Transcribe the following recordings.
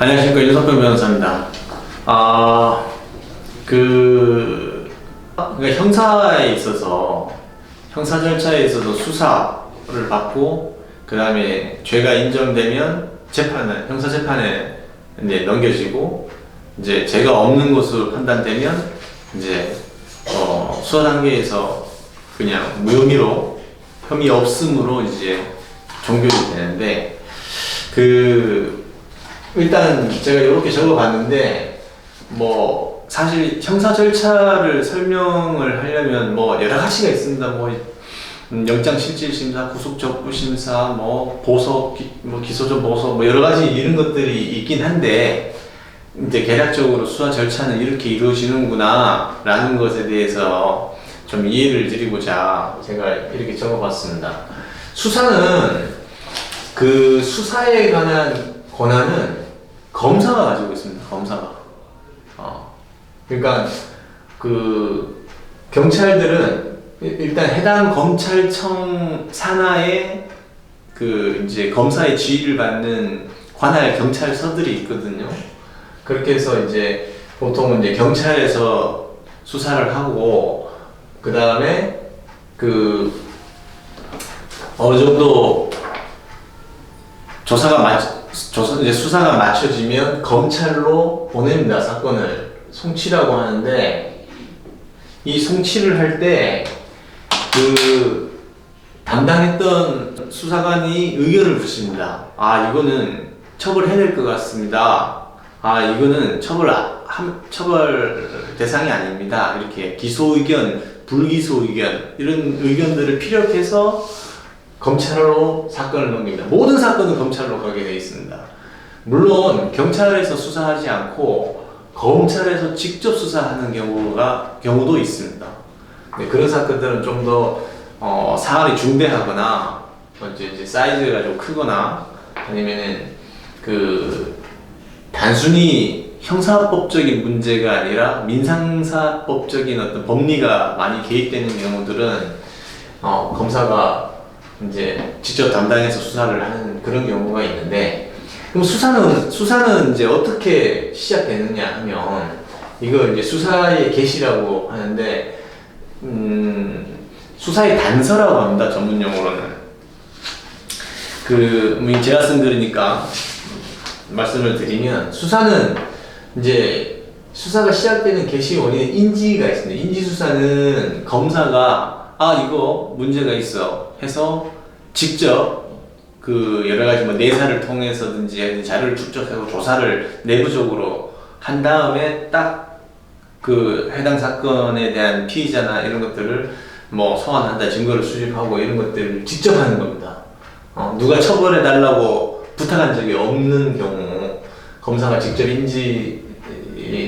안녕하십니까. 윤석병 변호사입니다. 그러니까 형사 절차에 있어서 수사를 받고, 그 다음에 죄가 인정되면 형사 재판에 이제 넘겨지고, 이제 죄가 없는 것으로 판단되면, 이제, 수사 단계에서 그냥 무혐의로, 혐의 없음으로 이제 종결이 되는데, 일단 제가 이렇게 적어봤는데, 사실 형사 절차를 설명을 하려면 여러 가지가 있습니다. 영장실질심사, 구속적부심사, 보석, 기소적 보석, 여러 가지 이런 것들이 있긴 한데, 이제 개략적으로 수사 절차는 이렇게 이루어지는구나 라는 것에 대해서 좀 이해를 드리고자 제가 이렇게 적어봤습니다. 수사에 관한 권한은 검사가 가지고 있습니다. 검사가. 그러니까 경찰들은 일단 해당 검찰청 산하에 이제 검사의 지휘를 받는 관할 경찰서들이 있거든요. 그렇게 해서 이제 보통은 이제 경찰에서 수사를 하고, 그 다음에 어느 정도 수사가 맞춰지면 검찰로 보냅니다. 사건을 송치라고 하는데, 이 송치를 할 때 담당했던 수사관이 의견을 붙입니다. 이거는 처벌해야 될 것 같습니다. 이거는 처벌 대상이 아닙니다. 이렇게 기소 의견, 불기소 의견, 이런 의견들을 피력해서 검찰로 사건을 넘깁니다. 모든 사건은 검찰로 가게 되어 있습니다. 물론 경찰에서 수사하지 않고 검찰에서 직접 수사하는 경우도 있습니다. 그런 사건들은 좀 더 사안이 중대하거나 이제 사이즈가 좀 크거나, 아니면은 단순히 형사법적인 문제가 아니라 민상사법적인 어떤 법리가 많이 개입되는 경우들은 검사가 이제 직접 담당해서 수사를 하는 그런 경우가 있는데, 그럼 수사는 이제 어떻게 시작되느냐 하면, 이걸 이제 수사의 개시라고 하는데, 수사의 단서라고 합니다. 전문 용어로는. 제가 쓴 글이니까 말씀을 드리면, 수사가 시작되는 개시 원인은 인지가 있습니다. 인지수사는 검사가 이거 문제가 있어 해서 직접 여러 가지 내사를 통해서든지 자료를 축적하고 조사를 내부적으로 한 다음에 딱 해당 사건에 대한 피의자나 이런 것들을 소환한다, 증거를 수집하고 이런 것들을 직접 하는 겁니다. 누가 처벌해 달라고 부탁한 적이 없는 경우 검사가 직접 인지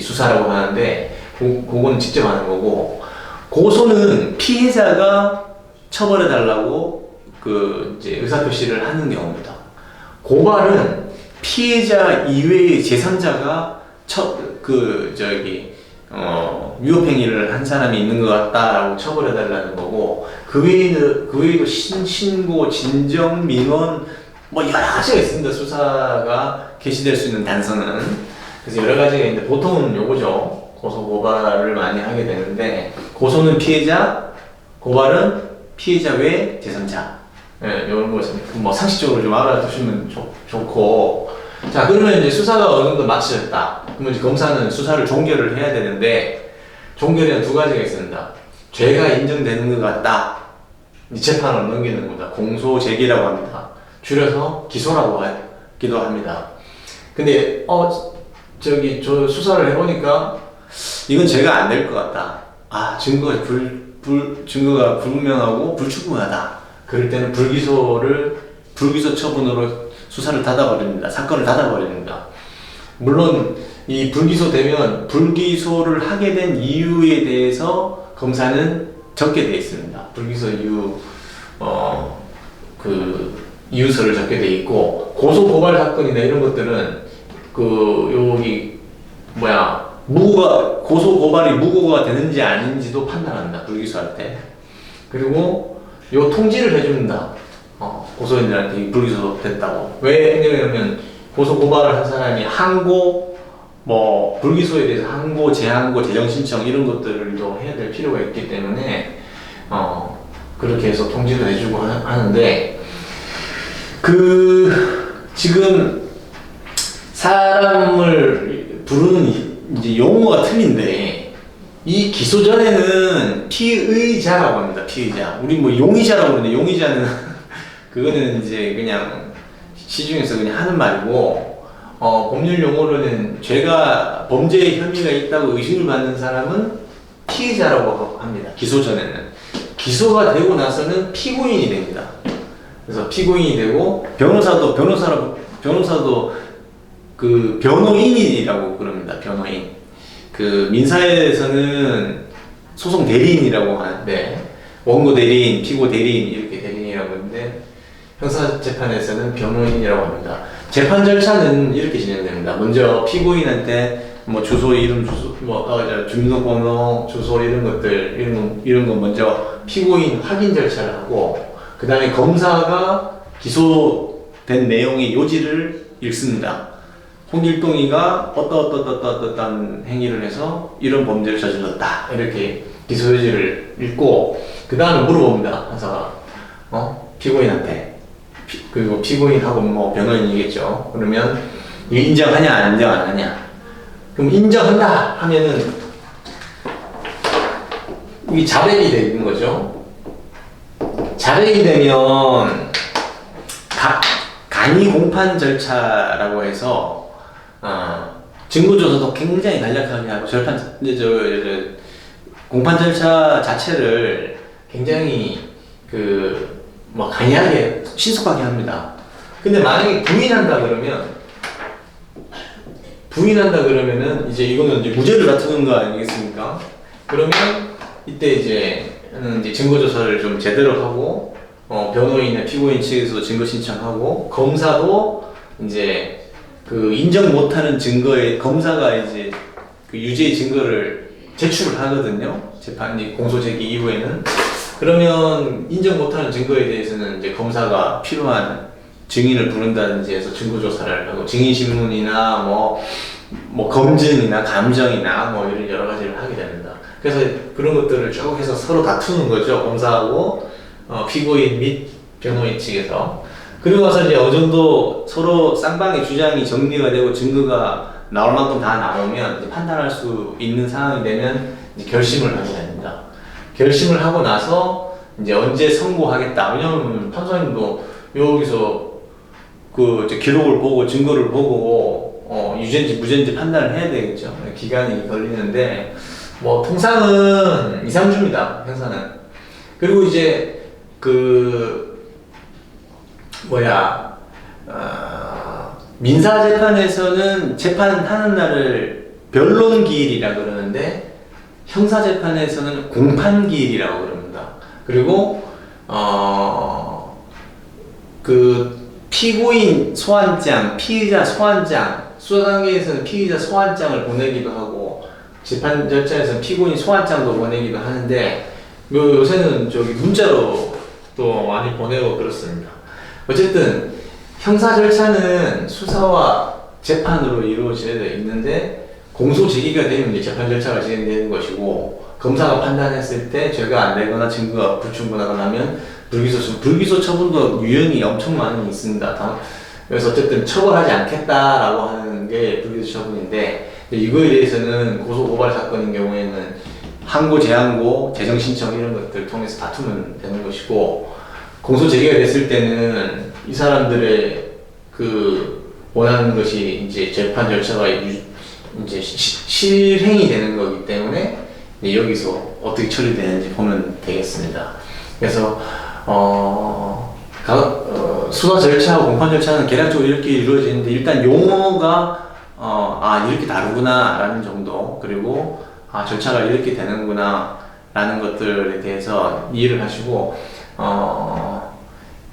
수사라고 하는데, 그건 직접 하는 거고, 고소는 피해자가 처벌해 달라고 이제 의사표시를 하는 경우입니다. 고발은 피해자 이외의 제3자가 위법행위를 한 사람이 있는 것 같다라고 처벌해 달라는 거고, 그 외에도 신고, 진정, 민원, 여러 가지가 있습니다. 수사가 개시될 수 있는 단서는. 그래서 여러 가지가 있는데, 보통은 요거죠. 고소, 고발을 많이 하게 되는데, 고소는 피해자, 고발은 피해자 외 제3자. 이런 것을 상식적으로 좀 알아두시면 좋고. 자, 그러면 이제 수사가 어느 정도 마쳐졌다. 그러면 이제 검사는 수사를 종결을 해야 되는데, 종결에는 두 가지가 있습니다. 죄가 인정되는 것 같다. 재판으로 넘기는 겁니다. 공소 제기라고 합니다. 줄여서 기소라고 하기도 합니다. 근데 저 수사를 해보니까 이건 죄가 안 될 것 같다. 증거가 불분명하고 불충분하다. 그럴 때는 불기소 처분으로 수사를 닫아버립니다. 사건을 닫아버립니다. 물론 이 불기소되면 불기소를 하게 된 이유에 대해서 검사는 적게 되어 있습니다. 불기소 이유 이유서를 적게 되어 있고, 고소 고발 사건이나 이런 것들은 고소 고발이 무고가 되는지 아닌지도 판단합니다. 불기소할 때. 그리고 통지를 해줍니다. 고소인들한테 불기소 됐다고. 왜 했냐면 고소 고발을 한 사람이 항고, 뭐 불기소에 대해서 항고, 재항고, 재정신청 이런 것들도 해야 될 필요가 있기 때문에 그렇게 해서 통지도 해주고 하는데, 지금 사람을 부르는 이제 용어가 틀린데, 이 기소 전에는 피의자라고 합니다. 피의자. 우리 뭐 용의자라고 그러는데, 용의자는 그거는 이제 그냥 시중에서 그냥 하는 말이고, 법률 용어로는 범죄 혐의가 있다고 의심을 받는 사람은 피의자라고 합니다. 기소 전에는. 기소가 되고 나서는 피고인이 됩니다. 그래서 피고인이 되고, 변호사도 그 변호인이라고 그럽니다. 변호인. 그 민사에서는 소송 대리인이라고 하는데, 원고 대리인, 피고 대리인 이렇게 대리인이라고 하는데, 형사재판에서는 변호인이라고 합니다. 재판 절차는 이렇게 진행됩니다. 먼저 피고인한테 뭐 주소, 이름, 주소, 주민등록번호, 주소 이런 거 먼저 피고인 확인 절차를 하고, 그 다음에 검사가 기소된 내용의 요지를 읽습니다. 홍길동이가 어떠한 행위를 해서 이런 범죄를 저질렀다, 이렇게 기소 요지를 읽고, 그 다음에 물어봅니다. 형사가 피고인한테. 그리고 피고인하고 뭐 변호인이겠죠. 그러면 이게 인정하냐 인정 안 하냐. 그럼 인정한다 하면은 이게 자백이 되는 거죠. 자백이 되면 간이 공판 절차라고 해서 증거 조사도 굉장히 간략하게 하고, 공판 절차 자체를 굉장히 간이하게 신속하게 합니다. 근데 만약에 부인한다 그러면은 이제 이거는 이제 무죄를 다투는 거 아니겠습니까? 그러면 이때 이제 증거 조사를 좀 제대로 하고, 변호인이나 피고인 측에서 증거 신청하고, 검사도 이제 그 인정 못하는 증거에 검사가 이제 그 유죄의 증거를 제출을 하거든요. 재판이 공소 제기 이후에는. 그러면 인정 못하는 증거에 대해서는 이제 검사가 필요한 증인을 부른다든지 해서 증거조사를 하고, 증인신문이나 뭐 검증이나 감정이나 뭐 이런 여러 가지를 하게 됩니다. 그래서 그런 것들을 쭉 해서 서로 다투는 거죠. 검사하고 피고인 및 변호인 측에서. 그리고 나서 이제 어느 정도 서로 쌍방의 주장이 정리가 되고 증거가 나올 만큼 다 나오면 이제 판단할 수 있는 상황이 되면 이제 결심을 하게 됩니다. 결심을 하고 나서 이제 언제 선고하겠다. 왜냐면 판사님도 여기서 그 기록을 보고 증거를 보고 유죄인지 무죄인지 판단을 해야 되겠죠. 기간이 걸리는데 뭐 통상은 2, 3주입니다. 형사는. 그리고 이제 민사재판에서는 재판하는 날을 변론기일이라 그러는데, 형사재판에서는 공판기일이라고 그럽니다. 그리고 피고인 소환장, 피의자 소환장, 수사단계에서는 피의자 소환장을 보내기도 하고, 재판 절차에서는 피고인 소환장도 보내기도 하는데, 요새는 문자로 또 많이 보내고 그렇습니다. 어쨌든 형사 절차는 수사와 재판으로 이루어져 있는데, 공소 제기가 되면 이제 재판 절차가 진행되는 것이고, 검사가 판단했을 때 죄가 안 되거나 증거가 불충분하거나 하면 불기소 처분도 유형이 엄청 많이 있습니다. 그래서 어쨌든 처벌하지 않겠다라고 하는 게 불기소 처분인데, 이거에 대해서는 고소 고발 사건인 경우에는 항고, 재항고, 재정신청 이런 것들 통해서 다투면 되는 것이고, 공소 제기가 됐을 때는 이 사람들의 원하는 것이 이제 재판 절차가 이제 실행이 되는 거기 때문에 여기서 어떻게 처리되는지 보면 되겠습니다. 그래서 수사 절차하고 공판 절차는 계략적으로 이렇게 이루어지는데, 일단 용어가 이렇게 다르구나 라는 정도, 그리고 절차가 이렇게 되는구나 라는 것들에 대해서 이해를 하시고,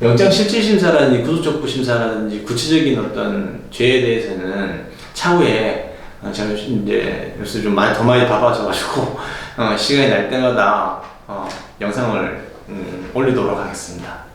영장실질심사라든지 구속적부심사라든지 구체적인 어떤 죄에 대해서는 차후에 제가 이제 요새 좀 더 많이 바빠져가지고 시간이 날 때마다 영상을 올리도록 하겠습니다.